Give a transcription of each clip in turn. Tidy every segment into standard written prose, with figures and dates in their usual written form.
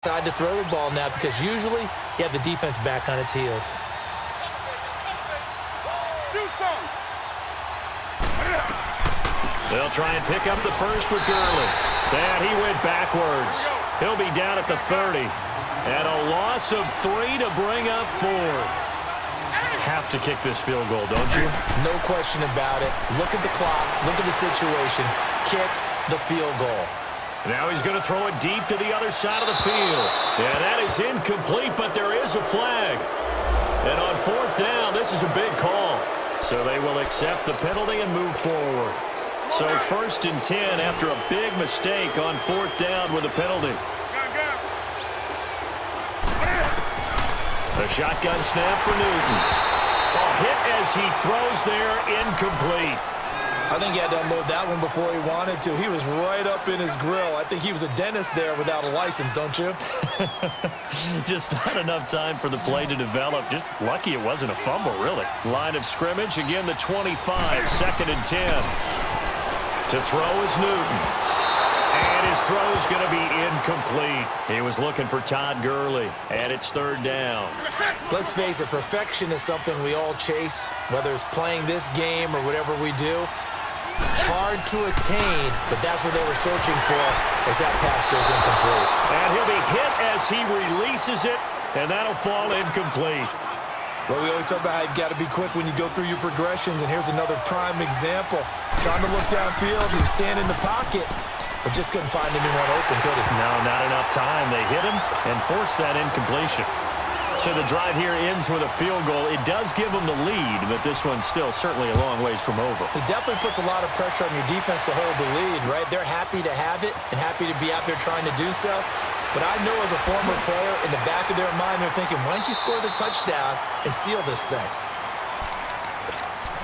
Decide to throw the ball now because usually you have the defense back on its heels. They'll try and pick up the first with Gurley. And he went backwards. He'll be down at the 30. And a loss of 3 to bring up 4. Have to kick this field goal, don't you? No question about it. Look at the clock. Look at the situation. Kick the field goal. Now he's going to throw it deep to the other side of the field. Yeah, that is incomplete, but there is a flag. And on 4th down, this is a big call. So they will accept the penalty and move forward. So 1st and 10 after a big mistake on 4th down with a penalty. A shotgun snap for Newton. A hit as he throws there, incomplete. I think he had to unload that one before he wanted to. He was right up in his grill. I think he was a dentist there without a license, don't you? Just not enough time for the play to develop. Just lucky it wasn't a fumble, really. Line of scrimmage, again the 25, 2nd and 10. To throw is Newton. And his throw is going to be incomplete. He was looking for Todd Gurley, and it's 3rd down. Let's face it, perfection is something we all chase, whether it's playing this game or whatever we do. Hard to attain, but that's what they were searching for as that pass goes incomplete. And he'll be hit as he releases it, and that'll fall incomplete. Well, we always talk about how you've got to be quick when you go through your progressions, and here's another prime example. Trying to look downfield, he was standing in the pocket, but just couldn't find anyone open, could he? No, not enough time. They hit him and forced that incompletion. So the drive here ends with a field goal. It does give them the lead, but this one's still certainly a long ways from over. It definitely puts a lot of pressure on your defense to hold the lead, right? They're happy to have it and happy to be out there trying to do so. But I know as a former player, in the back of their mind, they're thinking, why don't you score the touchdown and seal this thing?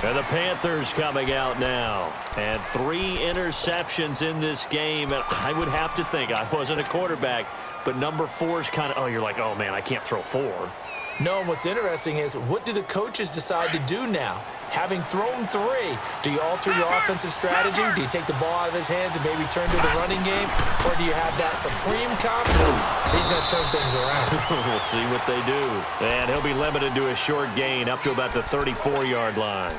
And the Panthers coming out now. And 3 interceptions in this game. And I would have to think, I wasn't a quarterback, but number 4 is kind of, oh, you're like, oh, man, I can't throw 4. No, what's interesting is, what do the coaches decide to do now? Having thrown 3, do you alter your offensive strategy? Do you take the ball out of his hands and maybe turn to the running game? Or do you have that supreme confidence he's going to turn things around? We'll see what they do. And he'll be limited to a short gain up to about the 34-yard line.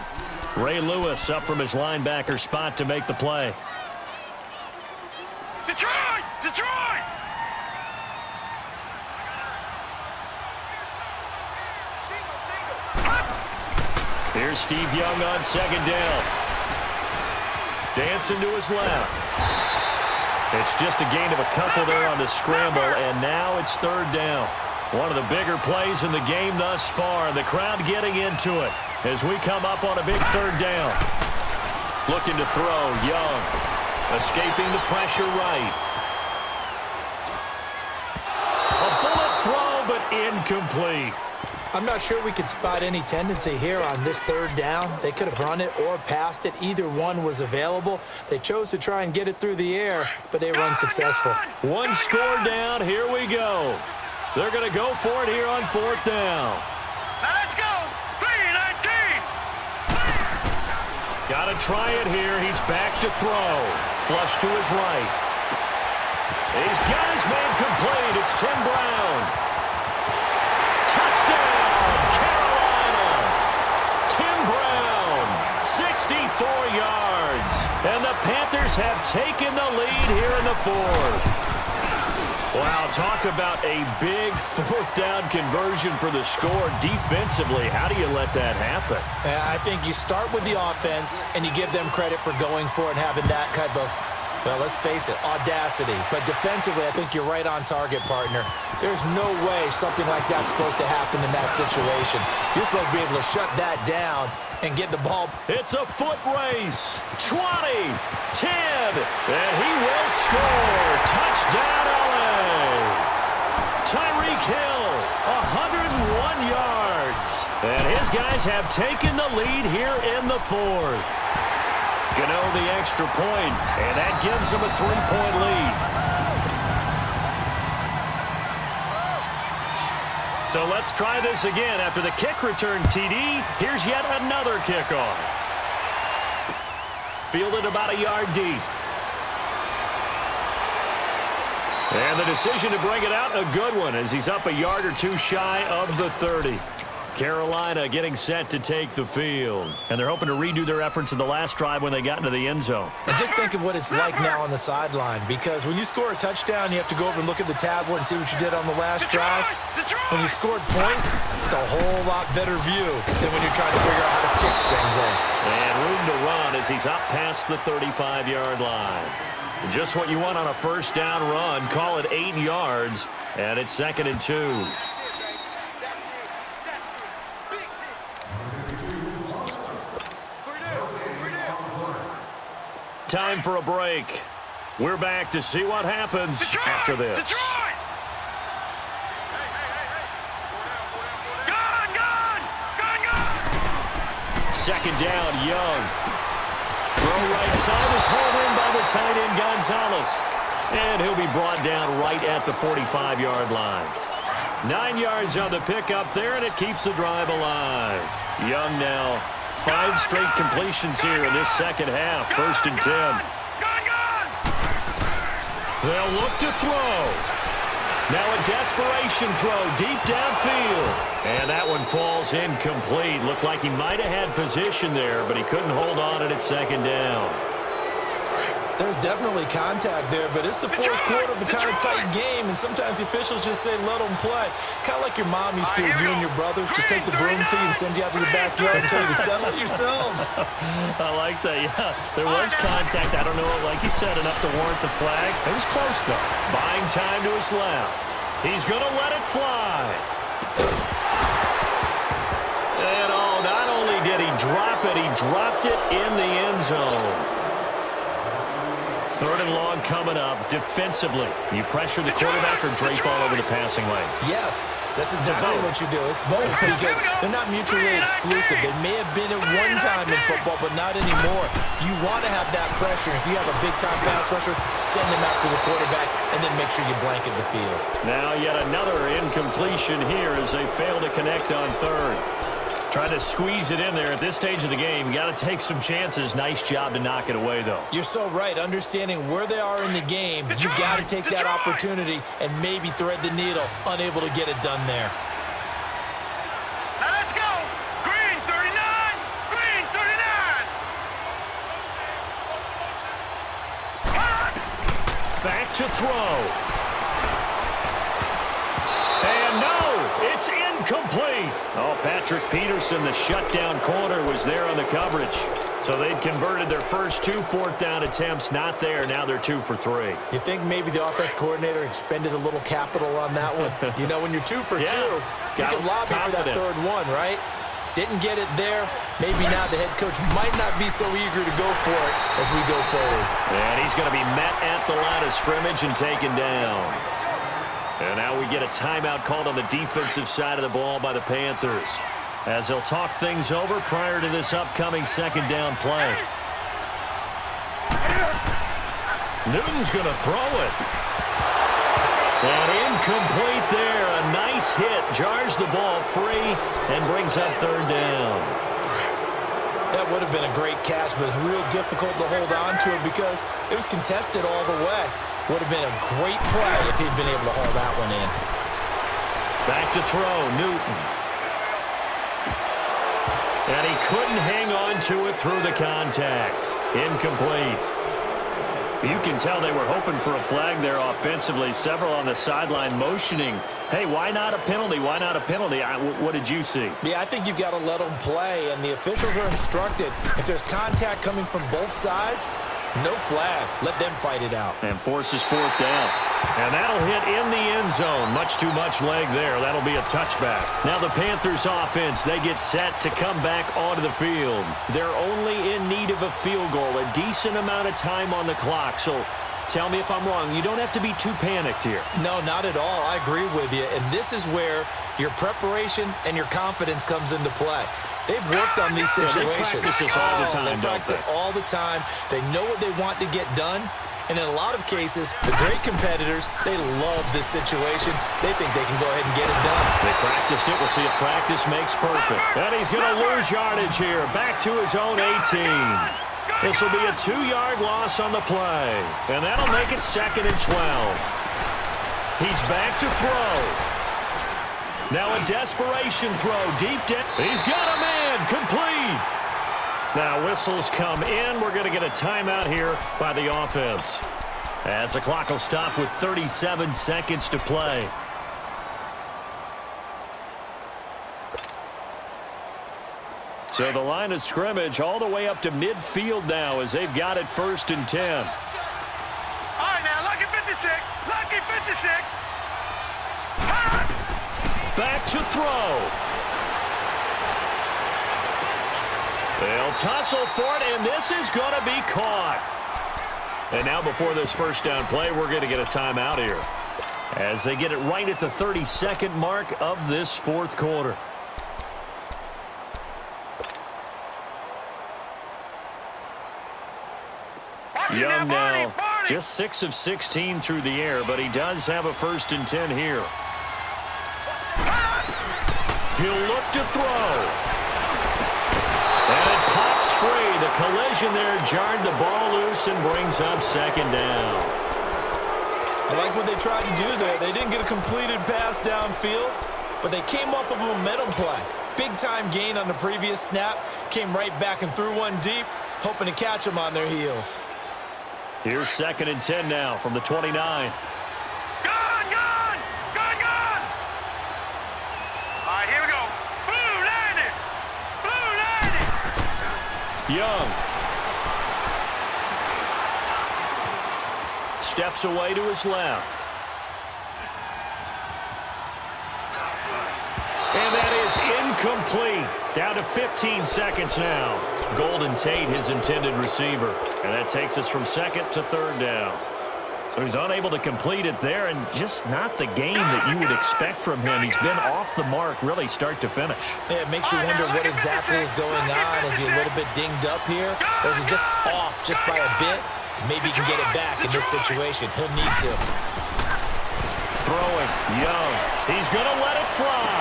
Ray Lewis up from his linebacker spot to make the play. Detroit! Detroit! Here's Steve Young on 2nd down. Dancing to his left. It's just a gain of a couple there on the scramble, and now it's 3rd down. One of the bigger plays in the game thus far. The crowd getting into it as we come up on a big 3rd down. Looking to throw, Young. Escaping the pressure right. A bullet throw, but incomplete. I'm not sure we could spot any tendency here on this 3rd down. They could have run it or passed it. Either one was available. They chose to try and get it through the air, but they were unsuccessful. One score down. Here we go. They're going to go for it here on 4th down. Let's go! 3-19! Got to try it here. He's back to throw. Flush to his right. He's got his man complete. It's Tim Brown. Touchdown, Carolina. Tim Brown, 64 yards. And the Panthers have taken the lead here in the 4th. Wow, talk about a big 4th down conversion for the score. Defensively, how do you let that happen? I think you start with the offense, and you give them credit for going for it and having that type of, well, let's face it, audacity. But defensively, I think you're right on target, partner. There's no way something like that's supposed to happen in that situation. You're supposed to be able to shut that down and get the ball. It's a foot race. 20, 10, and he will score. Touchdown, LA. Tyreek Hill, 101 yards. And his guys have taken the lead here in the 4th. Gano the extra point, and that gives them a 3-point lead. So let's try this again. After the kick return TD, here's yet another kickoff. Fielded about a yard deep. And the decision to bring it out, a good one, as he's up a yard or two shy of the 30. Carolina getting set to take the field. And they're hoping to redo their efforts in the last drive when they got into the end zone. And just think of what it's like now on the sideline, because when you score a touchdown, you have to go over and look at the tablet and see what you did on the last drive. When you scored points, it's a whole lot better view than when you're trying to figure out how to fix things there. And room to run as he's up past the 35-yard line. Just what you want on a first down run. Call it 8 yards, and it's 2nd and 2. Time for a break. We're back to see what happens after this. Detroit! Gun! Second down, Young. Throw right side is hauled in by the tight end, Gonzalez. And he'll be brought down right at the 45-yard line. 9 yards on the pickup there, and it keeps the drive alive. Young now, 5 straight completions here in this second half. 1st and 10. They'll look to throw. Now a desperation throw deep downfield. And that one falls incomplete. Looked like he might have had position there, but he couldn't hold on at 2nd down. There's definitely contact there, but it's the fourth quarter of a kind of tight game, and sometimes the officials just say, let them play. Kind of like your mom used to, you and your brothers, just take the broom to you and send you out to the backyard and tell you to settle it yourselves. I like that, yeah. There was contact. I don't know, like you said, enough to warrant the flag. It was close, though. Buying time to his left. He's going to let it fly. And not only did he drop it, he dropped it in the end zone. 3rd and long coming up. Defensively, you pressure the quarterback or drape all over the passing lane? Yes, that's exactly what you do. It's both, because they're not mutually exclusive. They may have been at one time in football, but not anymore. You want to have that pressure. If you have a big-time pass rusher, send him after the quarterback, and then make sure you blanket the field. Now yet another incompletion here as they fail to connect on 3rd. Trying to squeeze it in there at this stage of the game. You got to take some chances. Nice job to knock it away, though. You're so right. Understanding where they are in the game, you got to take that opportunity and maybe thread the needle. Unable to get it done there. Now let's go! Green 39! Green 39! Back to throw. And no, it's incomplete. Oh, Patrick Peterson, the shutdown corner, was there on the coverage. So they'd converted their first 2 4th-down attempts. Not there. Now they're 2 for 3. You think maybe the offense coordinator expended a little capital on that one? You know, when you're 2 for 2, you can lobby for that 3rd one, right? Didn't get it there. Maybe now the head coach might not be so eager to go for it as we go forward. And he's going to be met at the line of scrimmage and taken down. And now we get a timeout called on the defensive side of the ball by the Panthers, as they'll talk things over prior to this upcoming 2nd down play. Newton's going to throw it. And incomplete there. A nice hit. Jars the ball free and brings up 3rd down. That would have been a great catch, but it's real difficult to hold on to it because it was contested all the way. Would have been a great play if he'd been able to haul that one in. Back to throw, Newton. And he couldn't hang on to it through the contact. Incomplete. You can tell they were hoping for a flag there offensively. Several on the sideline motioning, hey, why not a penalty? Why not a penalty? What did you see? Yeah, I think you've got to let them play, and the officials are instructed. If there's contact coming from both sides, no flag. Let them fight it out. And forces 4th down. And that'll hit in the end zone. Much too much leg there. That'll be a touchback. Now the Panthers offense, they get set to come back onto the field. They're only in need of a field goal, a decent amount of time on the clock. So tell me if I'm wrong. You don't have to be too panicked here. No, not at all. I agree with you. And this is where your preparation and your confidence comes into play. They've worked on these situations. They practice this all the time, They practice it all the time. They know what they want to get done. And in a lot of cases, the great competitors, they love this situation. They think they can go ahead and get it done. They practiced it. We'll see if practice makes perfect. And he's going to lose yardage here. Back to his own 18. This will be a 2-yard loss on the play. And that'll make it 2nd and 12. He's back to throw. Now a desperation throw deep down. He's got a man. Complete. Now whistles come in. We're going to get a timeout here by the offense, as the clock will stop with 37 seconds to play. So the line of scrimmage all the way up to midfield now as they've got it 1st and 10. All right, now, lucky 56. Lucky 56. Back to throw. They'll tussle for it, and this is going to be caught. And now before this first down play, we're going to get a timeout here, as they get it right at the 32nd mark of this 4th quarter. Young now, just 6 of 16 through the air, but he does have a 1st and 10 here. He'll look to throw. And it pops free. The collision there jarred the ball loose and brings up 2nd down. I like what they tried to do there. They didn't get a completed pass downfield, but they came off of a momentum play. Big-time gain on the previous snap. Came right back and threw one deep, hoping to catch them on their heels. Here's 2nd and 10 now from the 29. Gone! All right, here we go. Blue landing! Young steps away to his left. And that is incomplete. Down to 15 seconds now. Golden Tate, his intended receiver. And that takes us from 2nd to 3rd down. So he's unable to complete it there, and just not the game that you would expect from him. He's been off the mark really start to finish. Yeah, it makes you wonder what exactly is going on. Is he a little bit dinged up here? Or is it just off just by a bit? Maybe he can get it back in this situation. He'll need to. Throwing. Young. He's going to let it fly.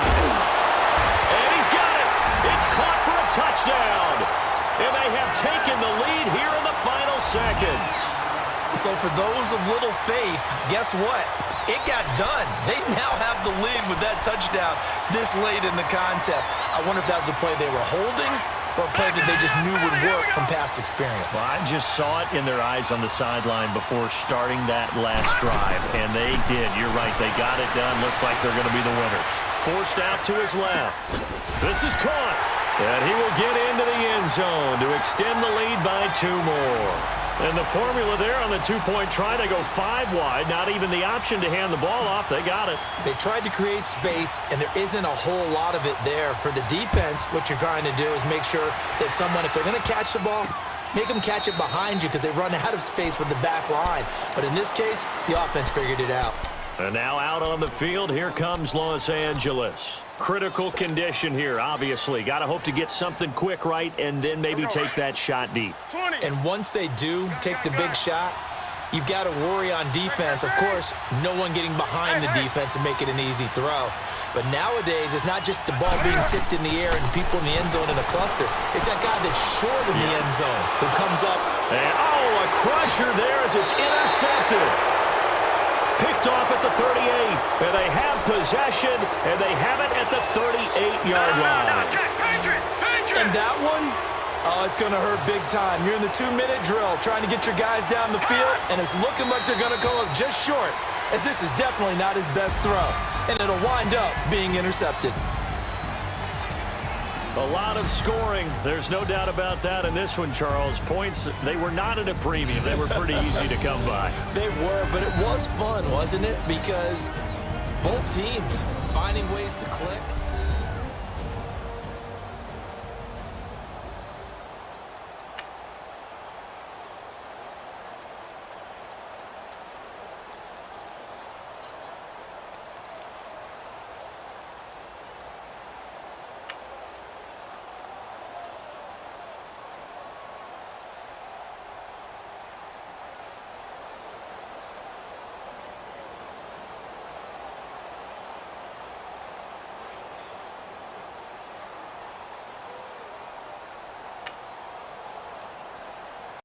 And he's got it. It's caught for a touchdown. And they have taken the lead here in the final seconds. So for those of little faith, guess what? It got done. They now have the lead with that touchdown this late in the contest. I wonder if that was a play they were holding or a play that they just knew would work from past experience. Well, I just saw it in their eyes on the sideline before starting that last drive, and they did. You're right. They got it done. Looks like they're going to be the winners. Forced out to his left. This is caught. And he will get into the end zone to extend the lead by 2 more. And the formula there on the 2-point try, they go 5 wide. Not even the option to hand the ball off. They got it. They tried to create space, and there isn't a whole lot of it there. For the defense, what you're trying to do is make sure that if they're going to catch the ball, make them catch it behind you because they run out of space with the back line. But in this case, the offense figured it out. And now out on the field, here comes Los Angeles. Critical condition here, obviously. Got to hope to get something quick right and then maybe take that shot deep. And once they do take the big shot, you've got to worry on defense. Of course, no one getting behind the defense and make it an easy throw. But nowadays, it's not just the ball being tipped in the air and people in the end zone in a cluster. It's that guy that's short in the end zone who comes up. And, a crusher there as it's intercepted. Picked off at the 38, and they have possession, and they have it at the 38-yard line. And that one, it's going to hurt big time. You're in the 2-minute drill trying to get your guys down the field, and it's looking like they're going to go up just short, as this is definitely not his best throw, and it'll wind up being intercepted. A lot of scoring. There's no doubt about that in this one, Charles. Points, they were not at a premium. They were pretty easy to come by. They were, but it was fun, wasn't it? Because both teams finding ways to click.